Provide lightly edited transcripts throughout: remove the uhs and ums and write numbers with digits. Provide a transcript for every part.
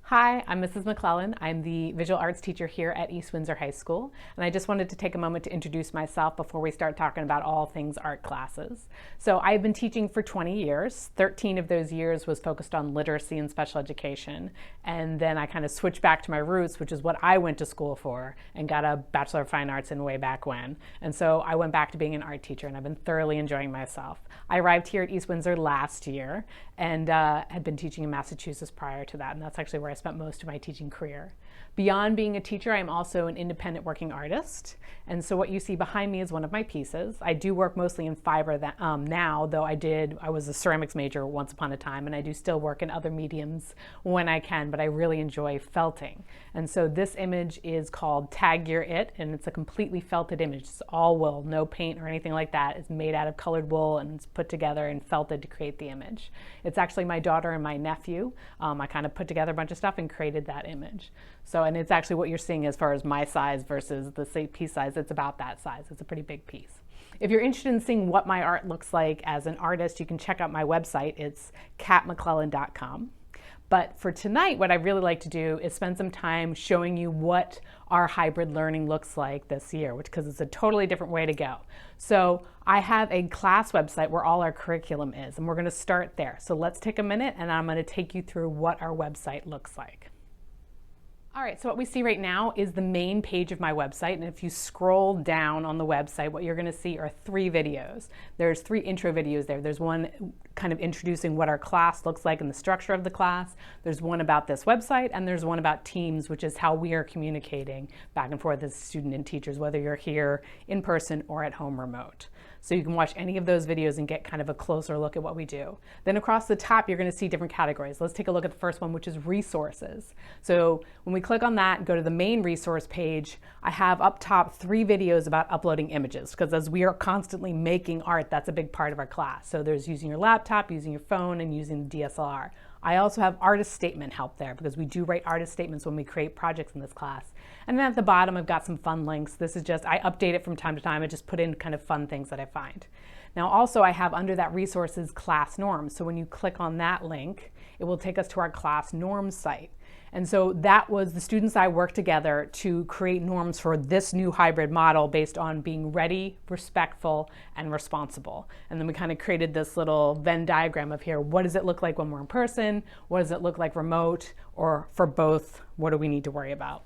Hi, I'm Mrs. McClellan. I'm the visual arts teacher here at East Windsor High School, and I just wanted to take a moment to introduce myself before we start talking about all things art classes. So I've been teaching for 20 years. 13 of those years was focused on literacy and special education, and then I kind of switched back to my roots, which is what I went to school for, and got a Bachelor of Fine Arts in way back when. And so I went back to being an art teacher, and I've been thoroughly enjoying myself. I arrived here at East Windsor last year, and had been teaching in Massachusetts prior to that, and that's actually where I spent most of my teaching career. Beyond being a teacher, I'm also an independent working artist, and so what you see behind me is one of my pieces. I do work mostly in fiber now, though I was a ceramics major once upon a time, and I do still work in other mediums when I can, but I really enjoy felting. And so this image is called Tag Your It, and it's a completely felted image. It's all wool, no paint or anything like that. It's made out of colored wool and it's put together and felted to create the image. It's actually my daughter and my nephew. I kind of put together a bunch of stuff and created that image. So, and it's actually what you're seeing as far as my size versus the piece size. It's about that size. It's a pretty big piece. If you're interested in seeing what my art looks like as an artist, you can check out my website. It's katmcclellan.com. But for tonight, what I'd really like to do is spend some time showing you what our hybrid learning looks like this year, because it's a totally different way to go. So I have a class website where all our curriculum is, and we're going to start there. So let's take a minute, and I'm going to take you through what our website looks like. All right, so what we see right now is the main page of my website, and if you scroll down on the website, what you're going to see are 3 videos. There's 3 intro videos there. There's one kind of introducing what our class looks like and the structure of the class. There's one about this website, and there's one about Teams, which is how we are communicating back and forth as student and teachers, whether you're here in person or at home remote. So you can watch any of those videos and get kind of a closer look at what we do. Then across the top, you're going to see different categories. Let's take a look at the first one, which is resources. So when we click on that and go to the main resource page, I have up top 3 videos about uploading images, because as we are constantly making art, that's a big part of our class. So there's using your laptop, using your phone, and using the DSLR. I also have artist statement help there, because we do write artist statements when we create projects in this class. And then at the bottom, I've got some fun links. This is just, I update it from time to time. I just put in kind of fun things that I find. Now also I have under that resources class norms. So when you click on that link, it will take us to our class norms site. And so that was the students I worked together to create norms for this new hybrid model based on being ready, respectful, and responsible. And then we kind of created this little Venn diagram of here. What does it look like when we're in person? What does it look like remote? Or for both, what do we need to worry about?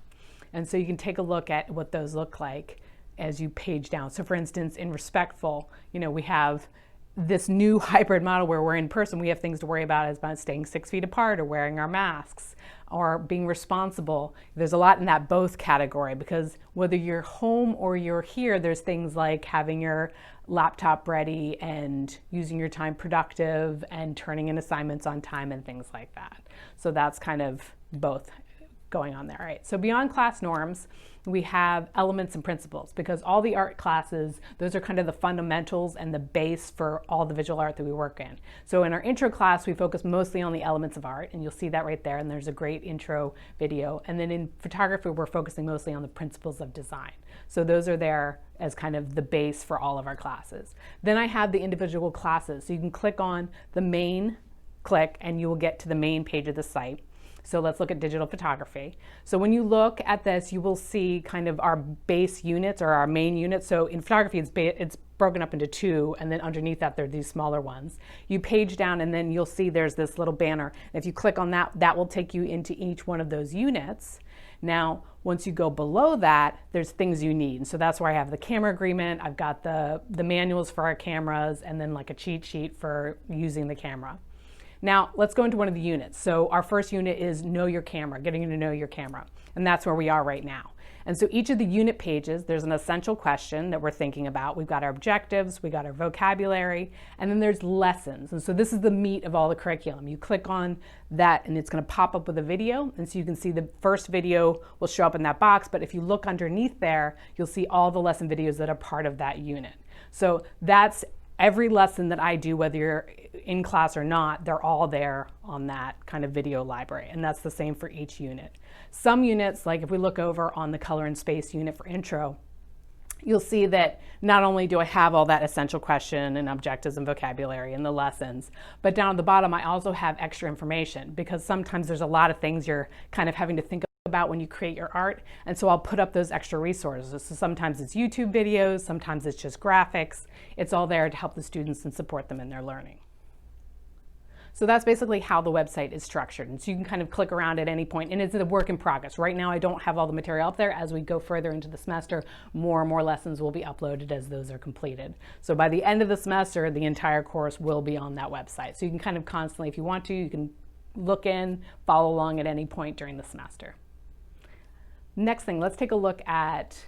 And so you can take a look at what those look like as you page down. So for instance, in respectful, we have this new hybrid model where we're in person. We have things to worry about as about staying 6 feet apart or wearing our masks or being responsible. There's a lot in that both category, because whether you're home or you're here, there's things like having your laptop ready and using your time productive and turning in assignments on time and things like that. So that's kind of both going on there. All right, so beyond class norms, we have elements and principles, because all the art classes, those are kind of the fundamentals and the base for all the visual art that we work in. So in our intro class, we focus mostly on the elements of art, and you'll see that right there, and there's a great intro video. And then in photography, we're focusing mostly on the principles of design. So those are there as kind of the base for all of our classes. Then I have the individual classes. So you can click on the main click, and you will get to the main page of the site. So let's look at digital photography. So when you look at this, you will see kind of our base units or our main units. So in photography, it's broken up into 2, and then underneath that, there are these smaller ones. You page down, and then you'll see there's this little banner. And if you click on that, that will take you into each one of those units. Now, once you go below that, there's things you need. And so that's where I have the camera agreement. I've got the manuals for our cameras, and then like a cheat sheet for using the camera. Now, let's go into one of the units. So our first unit is Know Your Camera, getting you to know your camera. And that's where we are right now. And so each of the unit pages, there's an essential question that we're thinking about. We've got our objectives, we got our vocabulary, and then there's lessons. And so this is the meat of all the curriculum. You click on that, and it's going to pop up with a video. And so you can see the first video will show up in that box. But if you look underneath there, you'll see all the lesson videos that are part of that unit. So that's every lesson that I do, whether you're in class or not, they're all there on that kind of video library, and that's the same for each unit. Some units, like if we look over on the color and space unit for intro, you'll see that not only do I have all that essential question and objectives and vocabulary in the lessons, but down at the bottom I also have extra information, because sometimes there's a lot of things you're kind of having to think about when you create your art, and so I'll put up those extra resources. So sometimes it's YouTube videos, sometimes it's just graphics. It's all there to help the students and support them in their learning. So that's basically how the website is structured. And so you can kind of click around at any point, and it's a work in progress. Right now I don't have all the material up there. As we go further into the semester, more and more lessons will be uploaded as those are completed. So by the end of the semester, the entire course will be on that website. So you can kind of constantly, if you want to, you can look in, follow along at any point during the semester. Next thing, let's take a look at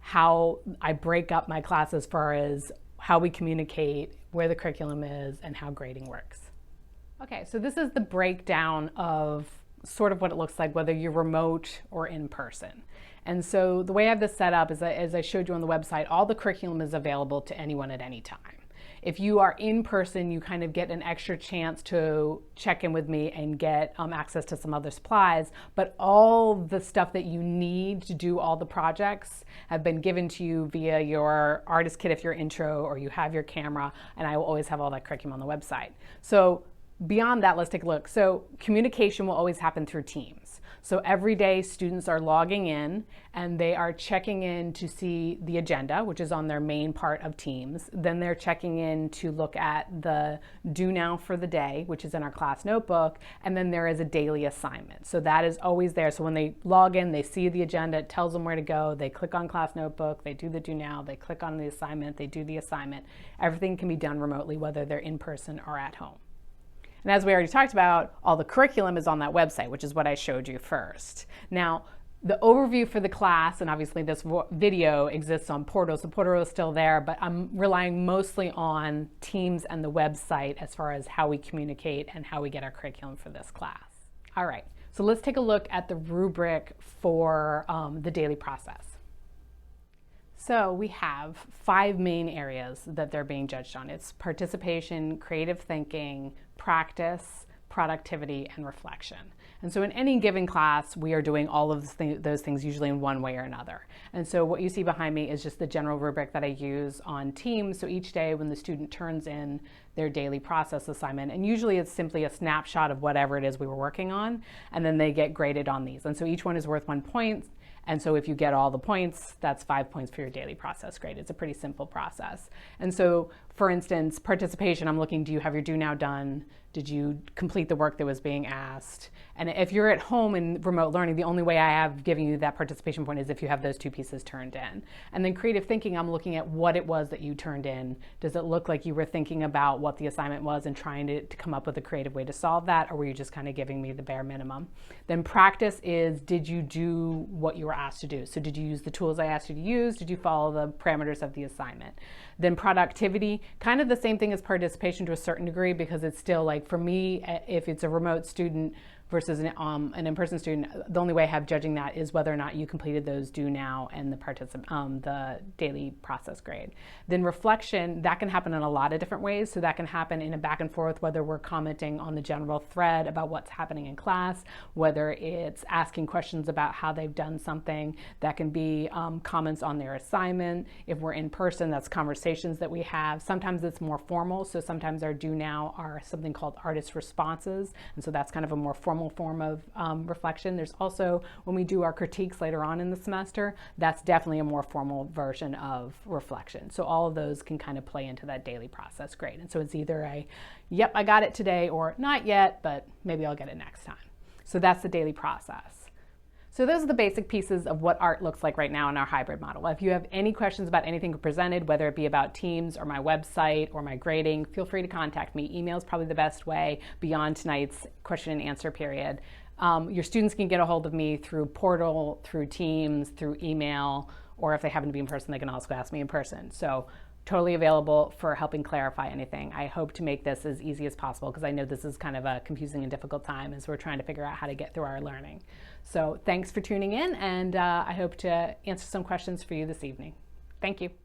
how I break up my class as far as how we communicate, where the curriculum is, and how grading works. Okay, so this is the breakdown of sort of what it looks like, whether you're remote or in person. And so the way I have this set up is that, as I showed you on the website, all the curriculum is available to anyone at any time. If you are in person, you kind of get an extra chance to check in with me and get access to some other supplies, but all the stuff that you need to do all the projects have been given to you via your artist kit if you're intro, or you have your camera, and I will always have all that curriculum on the website. So beyond that, let's take a look. So communication will always happen through Teams. So every day students are logging in and they are checking in to see the agenda, which is on their main part of Teams. Then they're checking in to look at the do now for the day, which is in our class notebook. And then there is a daily assignment. So that is always there. So when they log in, they see the agenda, it tells them where to go. They click on class notebook, they do the do now, they click on the assignment, they do the assignment. Everything can be done remotely, whether they're in person or at home. And as we already talked about, all the curriculum is on that website, which is what I showed you first. Now, the overview for the class, and obviously this video exists on Portal, so Portal is still there, but I'm relying mostly on Teams and the website as far as how we communicate and how we get our curriculum for this class. All right, so let's take a look at the rubric for the daily process. So we have 5 main areas that they're being judged on. It's participation, creative thinking, practice, productivity, and reflection. And so in any given class, we are doing all of those things usually in one way or another. And so what you see behind me is just the general rubric that I use on Teams. So each day when the student turns in their daily process assignment, and usually it's simply a snapshot of whatever it is we were working on, and then they get graded on these. And so each one is worth 1 point. And so if you get all the points, that's 5 points for your daily process grade. It's a pretty simple process. And so, for instance, participation, I'm looking, do you have your do now done? Did you complete the work that was being asked? And if you're at home in remote learning, the only way I have given you that participation point is if you have those 2 pieces turned in. And then creative thinking, I'm looking at what it was that you turned in. Does it look like you were thinking about what the assignment was and trying to come up with a creative way to solve that, or were you just kind of giving me the bare minimum? Then practice is, did you do what you were asked to do? So did you use the tools I asked you to use? Did you follow the parameters of the assignment? Then productivity, kind of the same thing as participation to a certain degree, because it's still like, for me, if it's a remote student versus an in-person student, the only way I have judging that is whether or not you completed those do now and the daily process grade. Then reflection, that can happen in a lot of different ways. So that can happen in a back and forth, whether we're commenting on the general thread about what's happening in class, whether it's asking questions about how they've done something. That can be comments on their assignment. If we're in person, that's conversations that we have. Sometimes it's more formal. So sometimes our do now are something called artist responses. And so that's kind of a more formal form of reflection. There's also, when we do our critiques later on in the semester, that's definitely a more formal version of reflection. So all of those can kind of play into that daily process grade. And so it's either a, yep, I got it today, or not yet, but maybe I'll get it next time. So that's the daily process. So those are the basic pieces of what art looks like right now in our hybrid model. If you have any questions about anything presented, whether it be about Teams or my website or my grading, feel free to contact me. Email is probably the best way beyond tonight's question and answer period. Your students can get a hold of me through Portal, through Teams, through email, or if they happen to be in person, they can also ask me in person. So totally available for helping clarify anything. I hope to make this as easy as possible, because I know this is kind of a confusing and difficult time as we're trying to figure out how to get through our learning. So thanks for tuning in, and I hope to answer some questions for you this evening. Thank you.